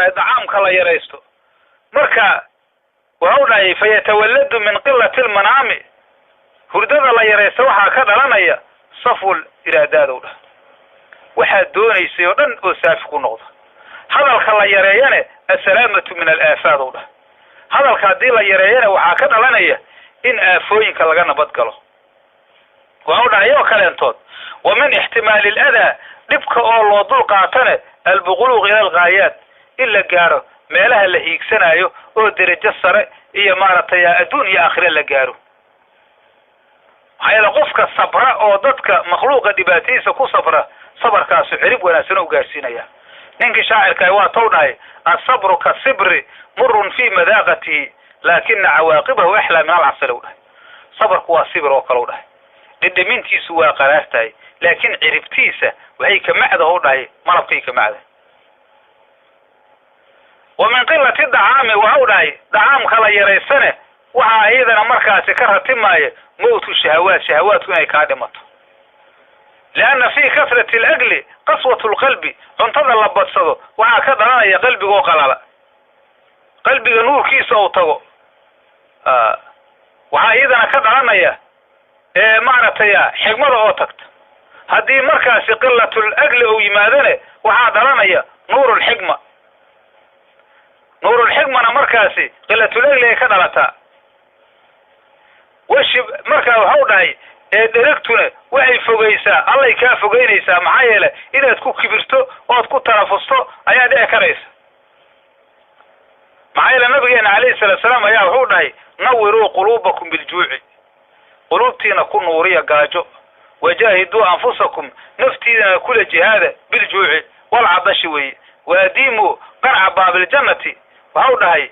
dhahay dacaamka la yaraysto marka waxau dhahay fayatawalladu min qilati almanaami hurdada la yaraysto waxaa ka dhalanaya safwul iraadadow dhah waxaad doonaysay oo dhan oo saafi ku noqda hadalka la yareeyane assalaamatu min alaafaad dhah hadalka haddii la yareeyana waxaa ka dhalanaya in aafooyinka laga nabad galo waxau dhahay oo kaleentood wa min ixtimaali aladaa dhibka oo loo dul qaatane albuluuq ila alghaayaat in la gaaro meelaha la hiigsanayo oo derajo sare iyo maaragtay adduun iyo aakhire la gaaro maxaa yeele qofka sabra oo dadka makhluuqa dhibaatadiisa ku sabra sabarkaasu cirib wanaagsan u gaarsiinaya ninkii shaacirkaah waa taw dhahay asabru kasibri murun fii madaaqatihi laakina cawaaqibahu axlaa min alcasal u dhahay sabarku waa sibir oo kale u dhahay dhedhamintiisu waa qaraar tahay laakiin ciribtiisa waxay ka macda u dhahay malabkay ka macda wa min qilati dacaami waxau dhahay dacaamka la yaraysane waxaa iyadana markaasi ka ratimaaya mawtu shahawaadku inay kaa dhimato lianna fii kasrati alagli qaswatu lqalbi cuntada la badsado waxaa ka dhalanaya qalbigoo qalala qalbiga nuurkiisa ou tago waxaa iyadana ka dhalanaya maaragtay xigmada oo tagta haddii markaasi qilatul agli ou yimaadane waxaa dhalanaya nuurulxikma nuurulxikmana markaasi qilatul agli ay ka dhalataa washib markaa waxau dhahay dheragtuna waxay fogaysaa allay kaa fogeynaysaa maxaa yeele inaad ku kibirto ood ku tanafusto ayaa dhici karaysa maxaa yeele nabigeena calayhi salaatu salaam ayaa wuxuu dhahay nawiruu quluubakum biljuuci quluubtiina ku nuuriya gaajo wajaahiduu anfusakum naftiidana kula jihaada biljuuci walcadashi weeye waadiimuu qarca baabiljannati waxau dhahay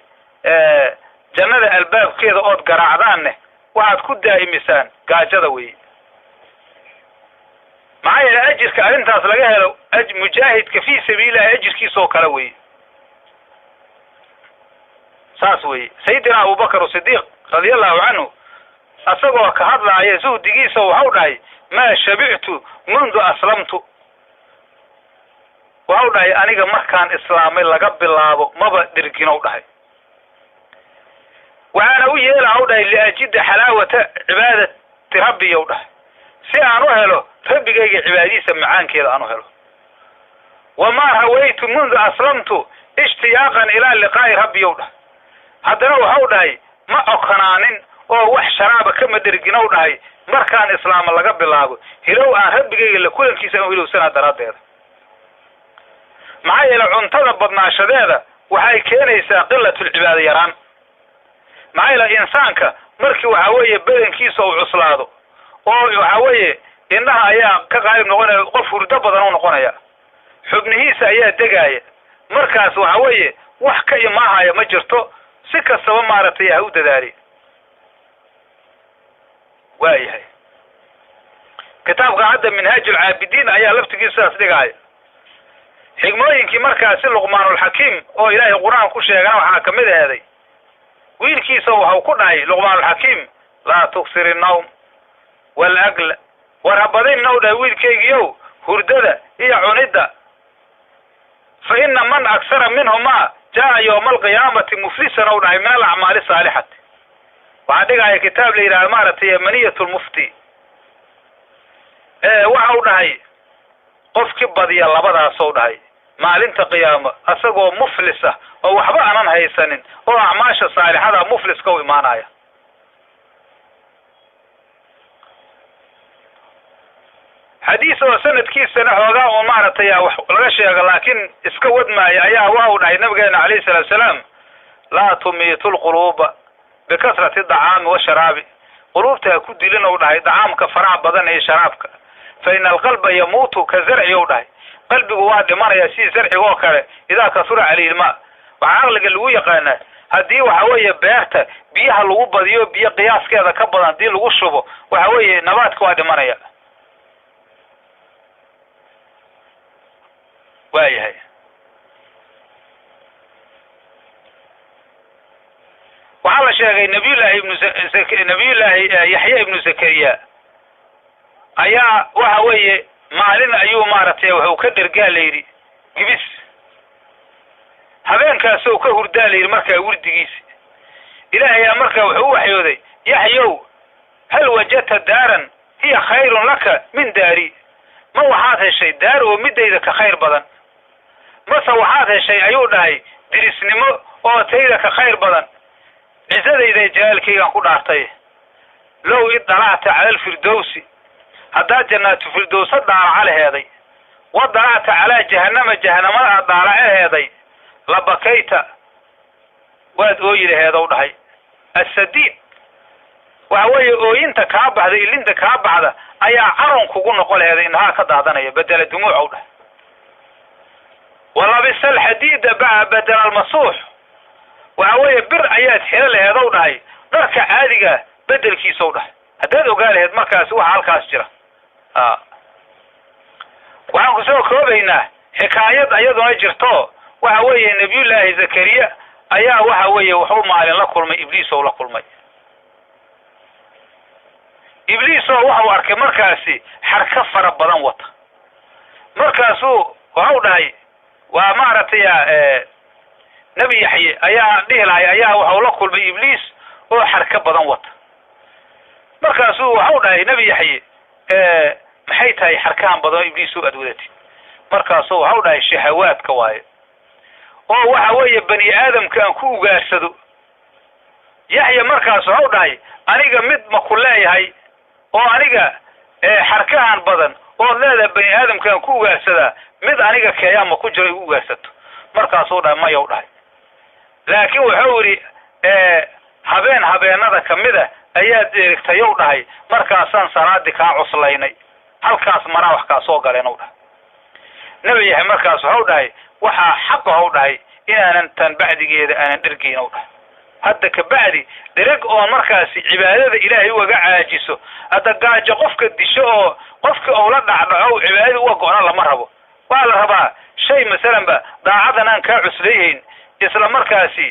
jannada albaabkeeda ood garaacdaanne waxaad ku daa'imisaan gaajada weeye maxaa yeele ajirka arrintaas laga helo mujaahidka fii sabiilillahi ajirkiisa oo kale weeye saas weeye sayidina abubakar sidiiq radiallahu canhu asagoo ka hadlaaya zuhdigiisa waxau dhahay maa shabictu mundu aslamtu waxau dhahay aniga markaan islaamay laga bilaabo maba dhirginow dhahay waxaana u yeela u dhahay liajida xalaawata cibaadati rabbiyow dhahay si aan u helo rabbigayga cibaadadiisa macaankeeda aan u helo wamaa hawaytu mundu aslamtu ishtiyaaqan ilaa liqaa'i rabbiyow dhahay haddana waxau dhahay ma okonaanin oo wax sharaaba kama dherginow dhahay markaan islaama laga bilaabo hilow aan rabbigayga la kulankiisa aan hilowsanaa daraaddeeda maxaa yeele cuntada badnaashadeeda waxay keenaysaa qilatulcibaada yaraan maxaa yeele insaanka markii waxaa weeye badankiisa uu cuslaado oo waxaa weeye indhaha ayaa ka qaalib noqonaya qof hurdo badan u noqonaya xubnihiisa ayaa degaaya markaas waxaa weeye wax ka imaahaya ma jirto si kastaba maaragtay ha u dadaali waayahay kitaabka hadda minhaajulcaabidiin ayaa laftigiisa sidaas dhigaaya xigmooyinkii markaasi luqmaanulxakiim oo ilaahay qur-aan ku sheegana waxaa ka mid aheeday wiilkiisa waxau ku dhahay luqmaanulxakiim laa tuksir innawm walagla war ha badinna u dhahay wiilkaygiiow hurdada iyo cunidda fa ina man aksara minhumaa jaa yowma alqiyaamati muflisan ou dhahay min alacmaali saalixati waxaa dhigaya kitaab la yidhahda maaragtay maniyat lmufti waxau dhahay qofkii badiya labadaasou dhahay maalinta qiyaamo asagoo muflis ah oo waxba aanan haysanin oo acmaasha saalixada mufliska u imaanaya xadiis oo sanadkiisana xoogaa oo maaragtay wax laga sheego laakiin iska wadmaaya ayaa waxau dhahay nabigeena calayhi salaatu salaam laa tumiitu lquluuba bikasrati dacaami washaraabi quluubta ha ku dilin ou dhahay dacaamka faraha badan iyo sharaabka fa ina alqalba yamuutu ka zarci ou dhahay qalbigu waa dhimanaya sidii zarciga oo kale idaa kasura calayhi ilmaa waxaa caqliga lagu yaqaanaa haddii waxa weeye beerta biyaha lagu badiyo biyo qiyaaskeeda ka badan haddii lagu shubo waxa weeye nabaadka waa dhimanaya waayahay waxaa la sheegay nabiyullaahi yaxya ibnu zakariya ayaa waxa weeye maalin ayuu maaragtay wuxuu ka dhergaa la yidhi gibis habeenkaasoo ka hurdaa layidhi markaa wirdigiisi ilaahay yaa markaa wuxuu u waxyooday yaxyow hal wajadta daaran hiya khayrun laka min daari ma waxaad heshay daar oo midayda ka khayr badan mase waxaad heshay ayuu dhahay dirisnimo oo tayda ka khayr badan cisadayda jalaalkaygaan ku dhaartay low idalacta cala alfirdowsi haddaad jannaatu firdowsa daalaca laheeday wa dalacta calaa jahannama jahanamada aad daalacaheeday labakayta waad ooyi laheedow dhahay assadiid waxa weeye ooyinta kaa baxda ilinta kaa baxda ayaa caron kugu noqon laheeday indhahaa ka daadanaya bedela dumuucow dhahay walabisa alxadiida badela almasuux waxa weeye bir ayaad xilo laheedow dhahay dharka caadiga bedelkiisow dhahay haddaad ogaa laheed markaasi waxa halkaas jira waxaan kusoo koobaynaa xikaayad ayaduna jirto waxa weeye nabiyullaahi zakariya ayaa waxa weeye wuxuu maalin la kulmay ibliisoo la kulmay ibliisoo waxau arkay markaasi xarka fara badan wata markaasuu waxau dhahay waa maaragtay nebi yaxye ayaa dhihi lahay ayaa waxau la kulmay ibliis oo xarka badan wata markaasuu waxau dhahay nebi yaxye maxay tahay xarkahan badan oo ibliisoo aad wadatid markaasuu waxau dhahay shahawaadka waaye oo waxa weeye bani aadamka aan ku ugaarsado yaxya markaas waxau dhahay aniga mid ma ku leeyahay oo aniga xarkahan badan oo leedahay bani aadamka aan ku ugaarsadaa mid aniga keeyaa ma ku jiro igu ugaarsato markaasuu dhahay mayaw dhahay laakiin wuxuu yidhi habeenada kamida ayaad erigtayow dhahay markaasaan salaadii kaa cuslaynay halkaas maraa wax kaa soo galeen u dhahay nebi yaxya markaas waxau dhahay waxaa xaqa hau dhahay inaanan tan bacdigeeda aanan dhergayn u dhahay hadda ka bacdi dhereg oon markaasi cibaadada ilaahay ugaga caajiso hadda gaajo qofka disho oo qofka ou la dhacdhaco cibaadada uga go-na lama rabo waa la rabaa shay masalan ba daacadan aan kaa cuslayhayn isla markaasi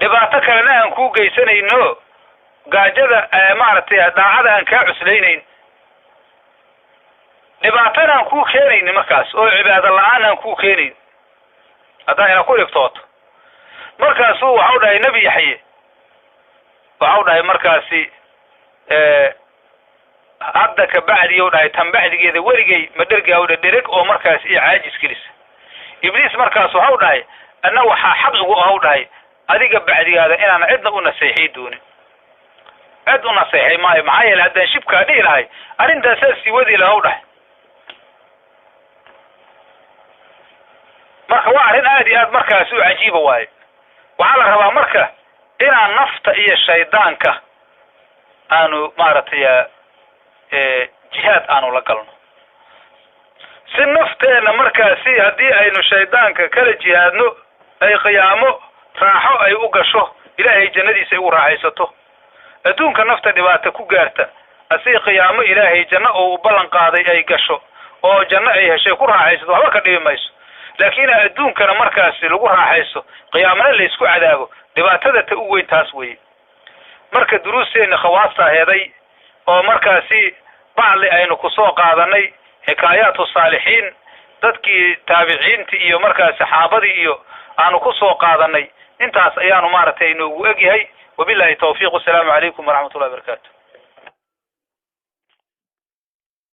dhibaato kalena aan kuu geysanayno gaajada maaragtay daacada aan kaa cuslaynayn dhibaatana aan kuu keenaynin markaas oo cibaado la-aan aan kuu keenayn haddaa ina ku dhigtooto markaasuu waxau dhahay nebi yaxye waxau dhahay markaasi hadda ka bacdi ou dhahay tan bacdigeeda weligay ma dhergaa dha dhereg oo markaas iyo caajis gelisa ibliis markaas waxau dhahay anna waxaa xaq igu ahau dhahay adiga bacdigaada inaan cidna u naseexay doonin cid u naseexay maayo maxaa yeele haddaan shibkaa dhihi lahay arrintaasaa sii wadi lahau dhahay marka waa arrin aad iyo aad markaasi u cajiiba waaye waxaa la rabaa marka inaan nafta iyo shaydaanka aanu maaragtay jihaad aanu la galno si nafteenna markaasi haddii aynu shaydaanka kala jihaadno ay qiyaamo raaxo ay u gasho ilaahay jannadiisa ay ugu raaxaysato adduunka nafta dhibaata ku gaarta asii qiyaamo ilaahay janno oo u ballan qaaday ay gasho oo janno ay heshay ku raaxaysato waxba ka dhibi mayso laakiin adduunkana markaasi lagu raaxayso qiyaamana la isku cadaabo dhibaatada ta u weyn taas weeye marka duruusteena khawaasta aheeday oo markaasi bacli aynu kusoo qaadanay xikaayaatu saalixiin dadkii taabiciintii iyo markaas saxaabadii iyo aanu kusoo qaadanay intaas ayaanu maaragtay inoogu egyahay wabillahi tawfiiq. wasalaamu calaykum waraxmatullahi wabarakaatu.